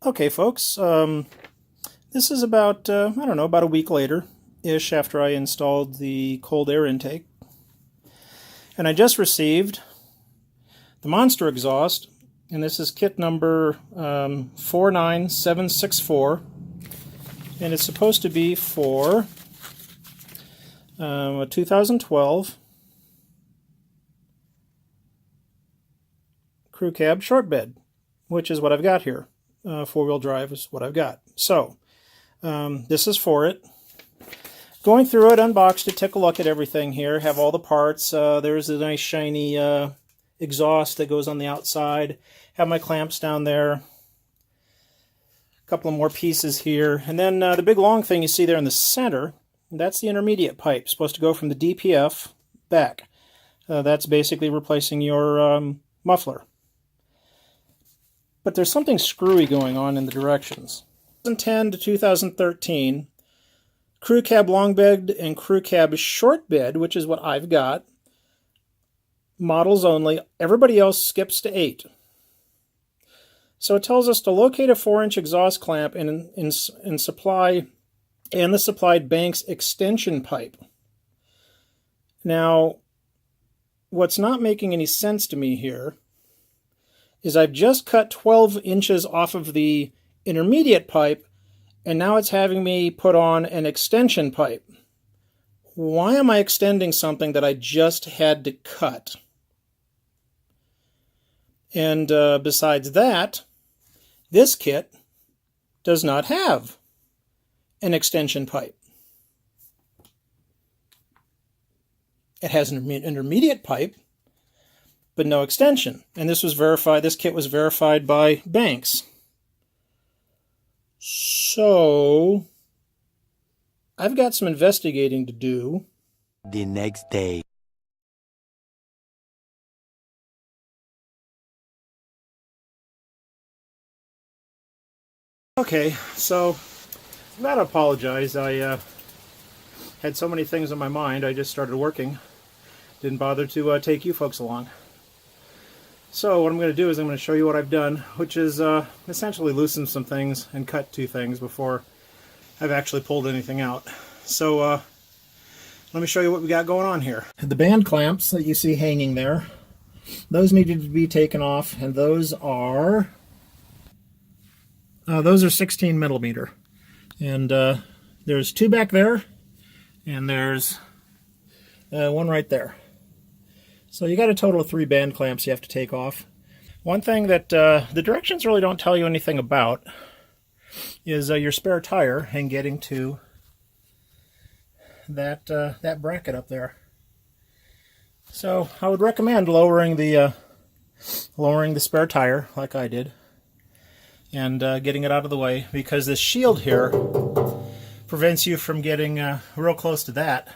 Okay, folks, this is about, I don't know, about a week later-ish after I installed the cold air intake. And I just received the Monster exhaust, and this is kit number 49764, and it's supposed to be for a 2012 crew cab short bed, which is what I've got here. Four-wheel drive is what I've got. So, this is for it. Going through it, unboxed it, took a look at everything here, have all the parts. There's a nice shiny exhaust that goes on the outside. Have my clamps down there. A couple of more pieces here. And then the big long thing you see there in the center, that's the intermediate pipe, supposed to go from the DPF back. That's basically replacing your muffler. But there's something screwy going on in the directions. 2010 to 2013, crew cab long bed and crew cab short bed, which is what I've got, models only. Everybody else skips to 8. So it tells us to locate a 4-inch exhaust clamp and supply and the supplied Banks extension pipe. Now, what's not making any sense to me here is I've just cut 12 inches off of the intermediate pipe, and now it's having me put on an extension pipe. Why am I extending something that I just had to cut? And besides that, this kit does not have an extension pipe. It has an intermediate pipe, but no extension. And this was verified, this kit was verified by Banks. So, I've got some investigating to do. The next day. Okay, so I've got to apologize. I had so many things on my mind, I just started working. Didn't bother to take you folks along. So what I'm going to do is I'm going to show you what I've done, which is essentially loosen some things and cut 2 things before I've actually pulled anything out. So let me show you what we got going on here. The band clamps that you see hanging there, those needed to be taken off, and those are 16 millimeter. And there's 2 back there, and there's 1 right there. So you got a total of 3 band clamps you have to take off. One thing that the directions really don't tell you anything about is your spare tire and getting to that bracket up there. So I would recommend lowering the spare tire like I did and getting it out of the way, because this shield here prevents you from getting real close to that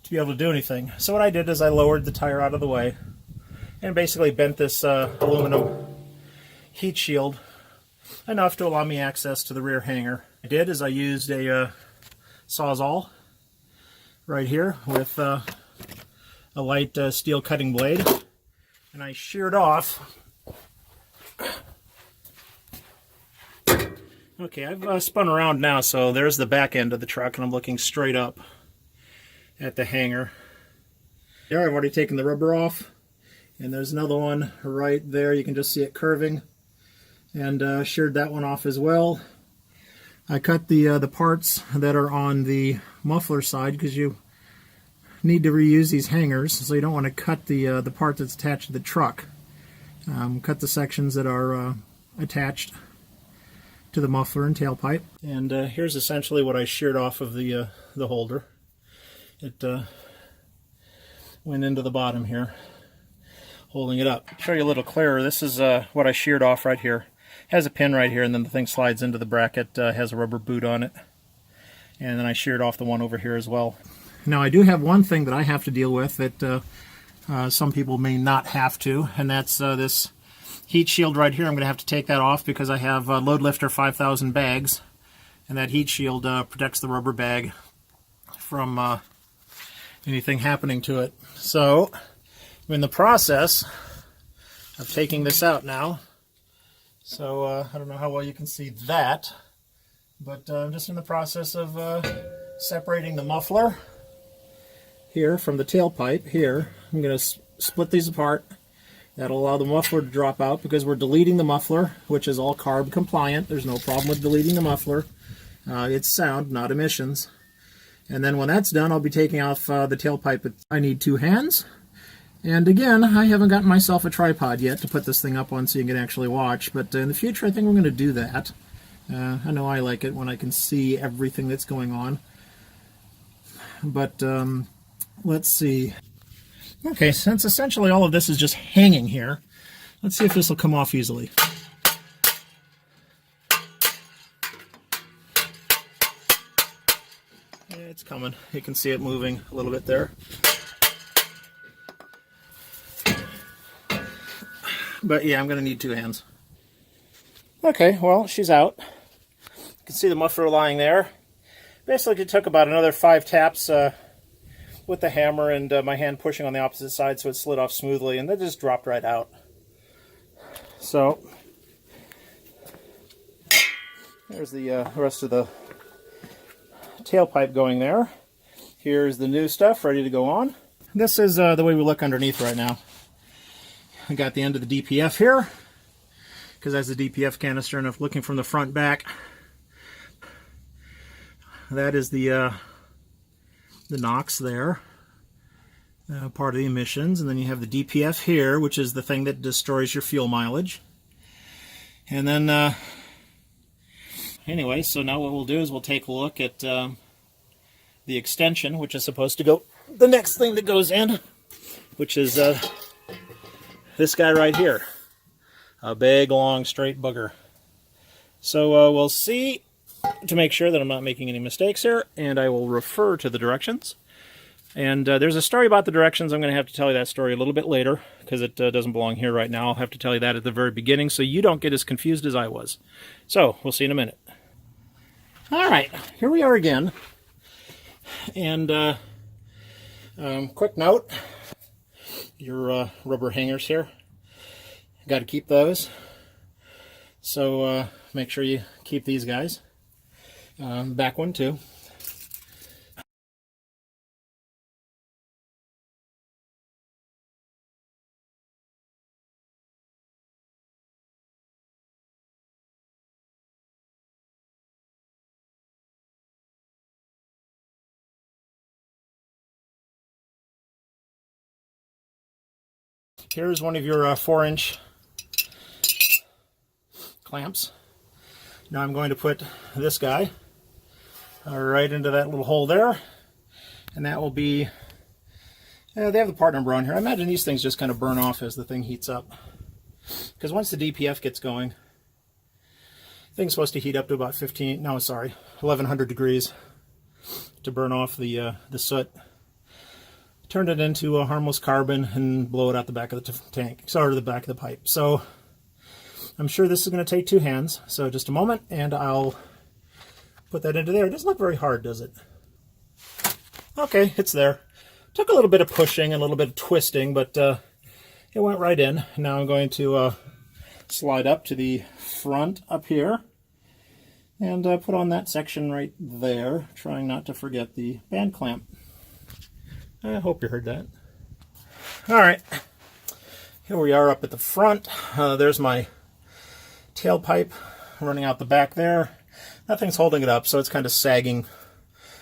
to be able to do anything. So what I did is I lowered the tire out of the way and basically bent this aluminum heat shield enough to allow me access to the rear hanger. What I did is I used a Sawzall right here with a light steel cutting blade, and I sheared off. Okay, I've spun around now, so there's the back end of the truck, and I'm looking straight up at the hanger. There, I've already taken the rubber off, and there's another one right there. You can just see it curving, and sheared that one off as well. I cut the parts that are on the muffler side, because you need to reuse these hangers, so you don't want to cut the part that's attached to the truck. Cut the sections that are attached to the muffler and tailpipe. And here's essentially what I sheared off of the holder. It went into the bottom here, holding it up. Show you a little clearer. This is what I sheared off right here. It has a pin right here, and then the thing slides into the bracket, has a rubber boot on it. And then I sheared off the one over here as well. Now I do have one thing that I have to deal with that some people may not have to, and that's this heat shield right here. I'm going to have to take that off because I have Load Lifter 5000 bags, and that heat shield protects the rubber bag from anything happening to it. So I'm in the process of taking this out now So I don't know how well you can see that, but I'm just in the process of separating the muffler here from the tailpipe here. I'm going to split these apart. That'll allow the muffler to drop out because we're deleting the muffler, which is all carb compliant. There's no problem with deleting the muffler. It's sound, not emissions. And then when that's done, I'll be taking off the tailpipe. I need 2 hands. And again, I haven't gotten myself a tripod yet to put this thing up on so you can actually watch. But in the future, I think we're going to do that. I know I like it when I can see everything that's going on. But let's see. Okay, since essentially all of this is just hanging here, let's see if this will come off easily. Yeah, it's coming. You can see it moving a little bit there. But yeah, I'm going to need 2 hands. Okay, well, she's out. You can see the muffler lying there. Basically, it took about another 5 taps with the hammer and my hand pushing on the opposite side so it slid off smoothly, and then just dropped right out. So there's the rest of the tailpipe going there. Here's the new stuff ready to go on. This is the way we look underneath right now. I got the end of the DPF here because that's the DPF canister, and if looking from the front back, that is the NOx there, part of the emissions, and then you have the DPF here, which is the thing that destroys your fuel mileage. And then anyway, so now what we'll do is we'll take a look at the extension, which is supposed to go, the next thing that goes in, which is this guy right here, a big long straight booger. So we'll see to make sure that I'm not making any mistakes here, and I will refer to the directions. And there's a story about the directions. I'm going to have to tell you that story a little bit later because it doesn't belong here right now. I'll have to tell you that at the very beginning so you don't get as confused as I was. So we'll see in a minute. All right, here we are again. And quick note, your rubber hangers here, got to keep those. So make sure you keep these guys. Back one too. Here's one of your 4-inch clamps. Now I'm going to put this guy right into that little hole there, and that will be, they have the part number on here. I imagine these things just kind of burn off as the thing heats up, because once the DPF gets going, the thing's supposed to heat up to about 1100 degrees to burn off the soot. Turn it into a harmless carbon and blow it out the back of the tank, or the back of the pipe. So I'm sure this is going to take 2 hands. So just a moment, and I'll put that into there. It doesn't look very hard, does it? Okay, it's there. Took a little bit of pushing and a little bit of twisting, but it went right in. Now I'm going to slide up to the front up here and put on that section right there, trying not to forget the band clamp. I hope you heard that. All right, here we are up at the front. There's my tailpipe running out the back there. Nothing's holding it up, so it's kind of sagging.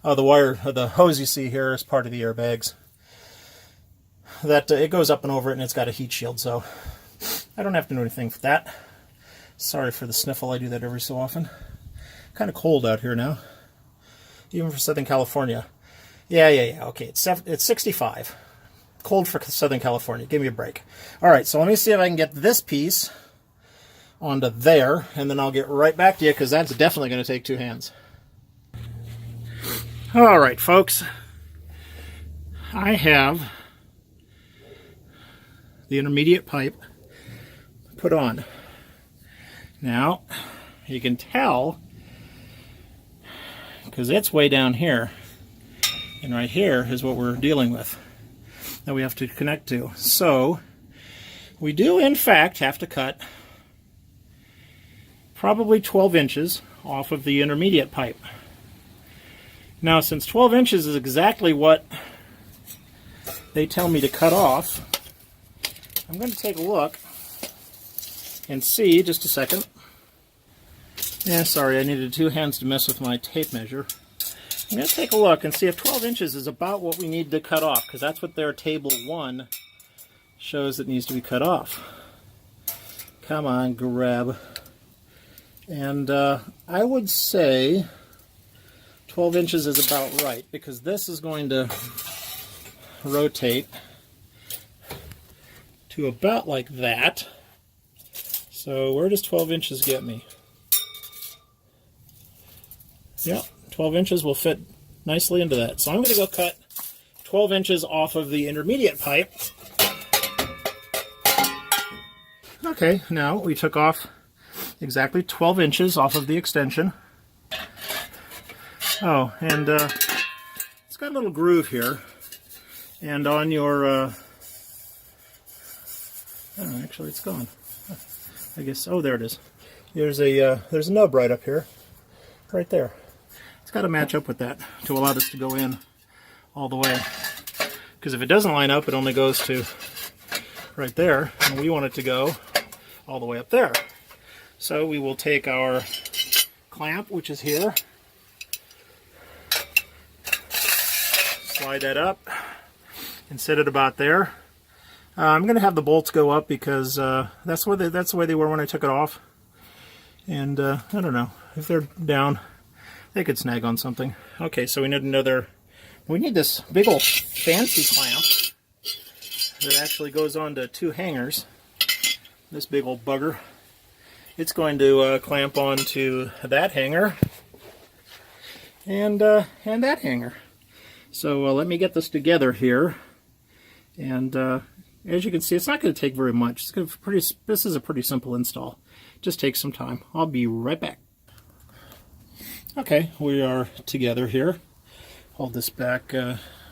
The wire, the hose you see here is part of the airbags. That it goes up and over it, and it's got a heat shield, so I don't have to do anything for that. Sorry for the sniffle. I do that every so often. Kind of cold out here now, even for Southern California. Yeah. Okay, it's 65. Cold for Southern California. Give me a break. All right, so let me see if I can get this piece onto there, and then I'll get right back to you, because that's definitely going to take 2 hands. All right, folks. I have the intermediate pipe put on. Now, you can tell, because it's way down here, and right here is what we're dealing with that we have to connect to. So we do in fact have to cut probably 12 inches off of the intermediate pipe. Now, since 12 inches is exactly what they tell me to cut off, I'm going to take a look and see, just a second. Yeah, sorry, I needed 2 hands to mess with my tape measure. I'm going to take a look and see if 12 inches is about what we need to cut off, because that's what their table 1 shows that needs to be cut off. Come on, grab. And I would say 12 inches is about right, because this is going to rotate to about like that. So where does 12 inches get me? Yep, 12 inches will fit nicely into that. So I'm going to go cut 12 inches off of the intermediate pipe. Okay, now we took off exactly 12 inches off of the extension. Oh, and it's got a little groove here. And on your, oh, actually it's gone. I guess, oh, there it is. There's a nub right up here, right there. It's got to match up with that to allow this to go in all the way. Because if it doesn't line up, it only goes to right there, and we want it to go all the way up there. So we will take our clamp, which is here, slide that up, and set it about there. I'm going to have the bolts go up because that's the way they were when I took it off. And I don't know, if they're down, they could snag on something. Okay, so we need this big old fancy clamp that actually goes onto 2 hangers. This big old bugger. It's going to clamp onto that hanger and that hanger. So let me get this together here. And as you can see, it's not going to take very much. This is a pretty simple install. Just takes some time. I'll be right back. Okay, we are together here. Hold this back.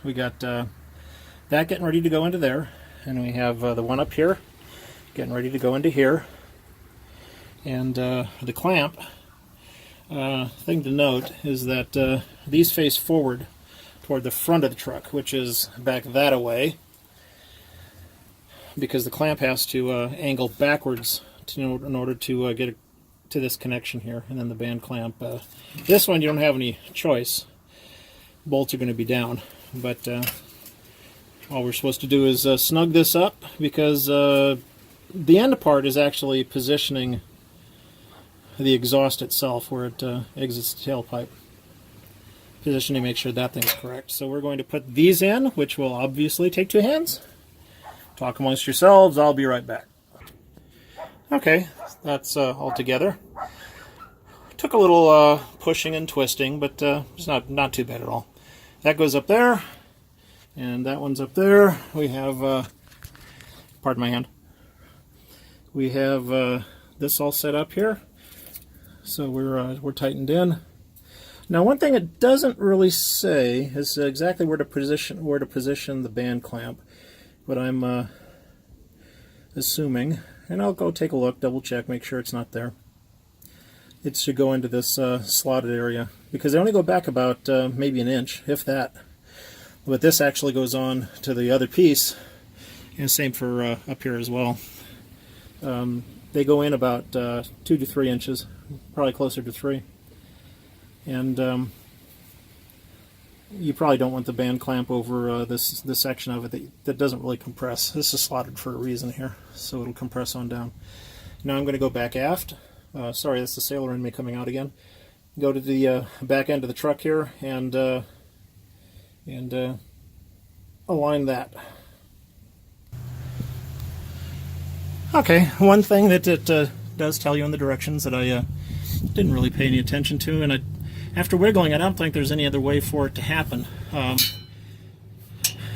We got that getting ready to go into there, and we have the one up here getting ready to go into here. And the clamp, thing to note is that these face forward toward the front of the truck, which is back that away, because the clamp has to angle backwards in order to get it to this connection here, and then the band clamp. This one you don't have any choice. Bolts are going to be down, but all we're supposed to do is snug this up, because the end part is actually positioning the exhaust itself where it exits the tailpipe. Positioning, make sure that thing's correct. So we're going to put these in, which will obviously take 2 hands. Talk amongst yourselves, I'll be right back. Okay, that's all together. Took a little pushing and twisting, but it's not too bad at all. That goes up there, and that one's up there. We have, pardon my hand, we have this all set up here. So we're tightened in. Now, one thing it doesn't really say is exactly where to position the band clamp, but I'm assuming, and I'll go take a look, double check, make sure it's not there. It should go into this slotted area, because they only go back about maybe an inch, if that. But this actually goes on to the other piece, and same for up here as well. They go in about 2 to 3 inches, probably closer to 3. And you probably don't want the band clamp over this section of it that doesn't really compress. This is slotted for a reason here, so it'll compress on down. Now I'm going to go back aft. Sorry, that's the sailor in me coming out again. Go to the back end of the truck here and align that. Okay, one thing that it does tell you in the directions that I didn't really pay any attention to, and after wiggling, I don't think there's any other way for it to happen.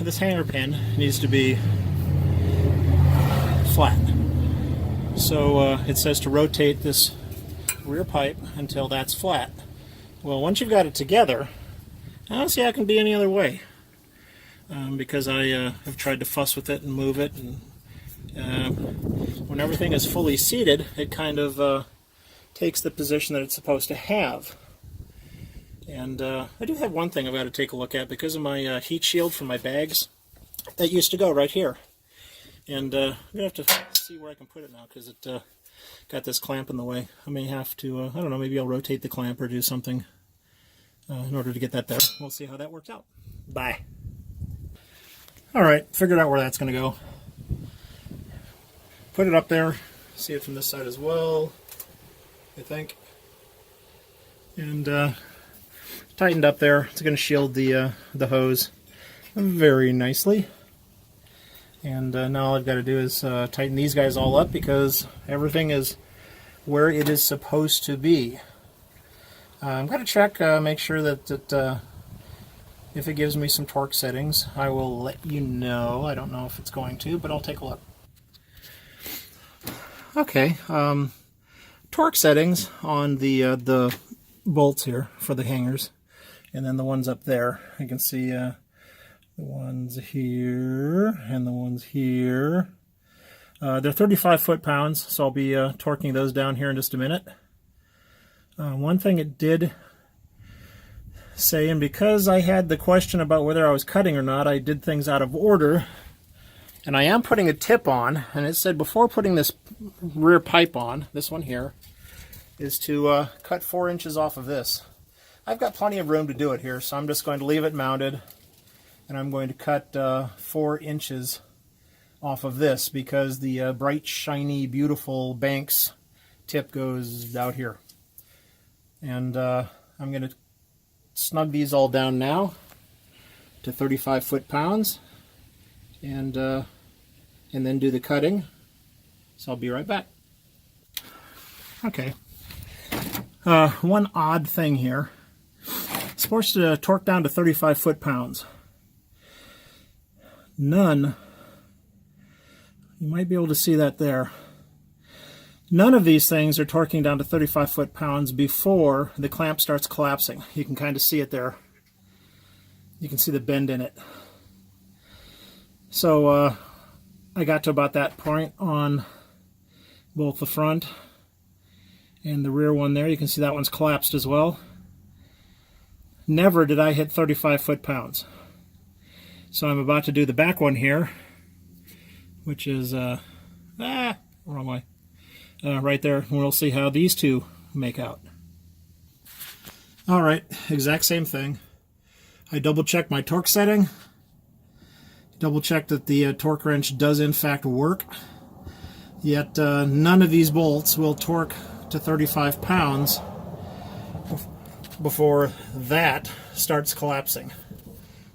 This hanger pin needs to be flat. So it says to rotate this rear pipe until that's flat. Well, once you've got it together, I don't see how it can be any other way. Because I have tried to fuss with it and move it, and when everything is fully seated, it kind of takes the position that it's supposed to have. And I do have one thing I've got to take a look at because of my heat shield for my bags. That used to go right here. And I'm going to have to see where I can put it now because it got this clamp in the way. I may have to, I don't know, maybe I'll rotate the clamp or do something in order to get that there. We'll see how that works out. Bye. Alright, figured out where that's going to go. Put it up there. See it from this side as well, I think. And tightened up there. It's going to shield the hose very nicely. And now all I've got to do is tighten these guys all up because everything is where it is supposed to be. I'm going to check, make sure that if it gives me some torque settings, I will let you know. I don't know if it's going to, but I'll take a look. Okay, torque settings on the bolts here for the hangers, and then the ones up there. You can see the ones here and the ones here. They're 35 foot-pounds, so I'll be torquing those down here in just a minute. One thing it did say, and because I had the question about whether I was cutting or not, I did things out of order. And I am putting a tip on, and it said before putting this rear pipe on, this one here, is to cut 4 inches off of this. I've got plenty of room to do it here, so I'm just going to leave it mounted, and I'm going to cut 4 inches off of this because the bright, shiny, beautiful Banks tip goes out here. And I'm going to snug these all down now to 35 foot-pounds. And then do the cutting. So I'll be right back. Okay. One odd thing here. It's supposed to torque down to 35 foot-pounds. None. You might be able to see that there. None of these things are torquing down to 35 foot-pounds before the clamp starts collapsing. You can kind of see it there. You can see the bend in it. So I got to about that point on both the front and the rear one there. You can see that one's collapsed as well. Never did I hit 35 foot-pounds. So I'm about to do the back one here, which is, wrong way, right there. And we'll see how these two make out. Alright, exact same thing. I double-checked my torque setting. Double check that the torque wrench does in fact work, yet none of these bolts will torque to 35 pounds before that starts collapsing.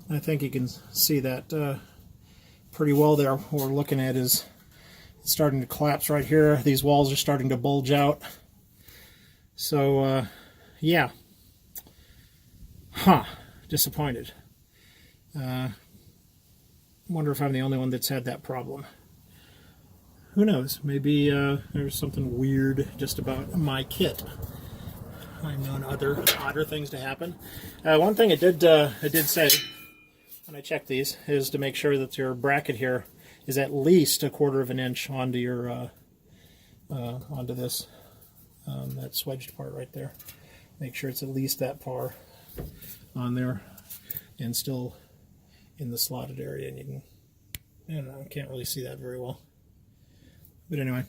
I think you can see that pretty well there. What we're looking at is it's starting to collapse right here. These walls are starting to bulge out. So yeah. Disappointed. Wonder if I'm the only one that's had that problem. Who knows? Maybe there's something weird just about my kit. I've known odder things to happen. One thing it did say when I checked these is to make sure that your bracket here is at least 1/4 of an inch onto your onto this that swedged part right there. Make sure it's at least that far on there and still in the slotted area, and you can, I don't know, I can't really see that very well. But anyway,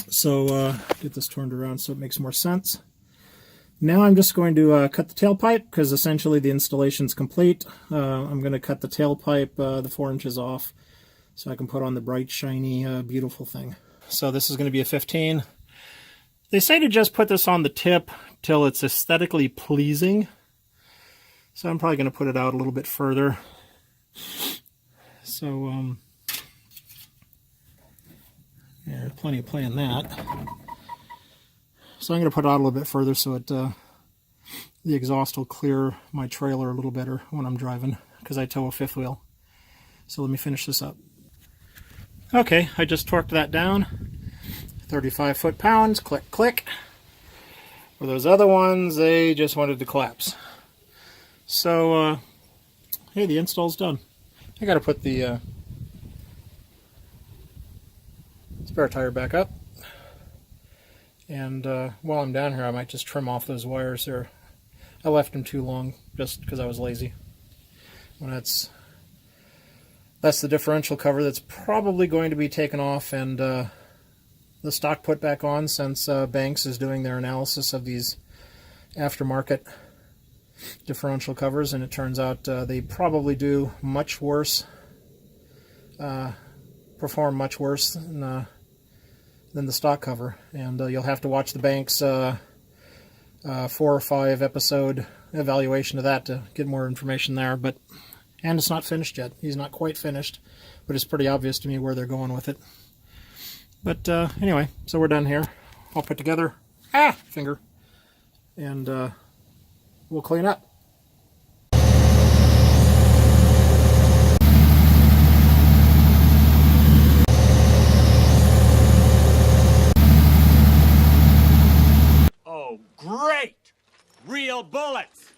so get this turned around so it makes more sense. Now I'm just going to cut the tailpipe because essentially the installation's complete. I'm going to cut the tailpipe the 4 inches off so I can put on the bright, shiny, beautiful thing. So this is going to be a 15. They say to just put this on the tip till it's aesthetically pleasing. So I'm probably going to put it out a little bit further. So, yeah, there's plenty of play in that. So I'm going to put it out a little bit further so it the exhaust will clear my trailer a little better when I'm driving, because I tow a 5th wheel. So let me finish this up. Okay, I just torqued that down. 35 foot-pounds, click, click. For those other ones, they just wanted to collapse. So, hey, the install's done. I gotta put the spare tire back up. And while I'm down here, I might just trim off those wires there. I left them too long just because I was lazy. When that's the differential cover that's probably going to be taken off and the stock put back on, since Banks is doing their analysis of these aftermarket differential covers, and it turns out they probably do much worse, perform much worse than the stock cover. And you'll have to watch the Banks 4 or 5 episode evaluation of that to get more information there. And it's not finished yet. He's not quite finished, but it's pretty obvious to me where they're going with it. But anyway, so we're done here. All put together. Finger. And we'll clean up. Oh, great! Real bullets!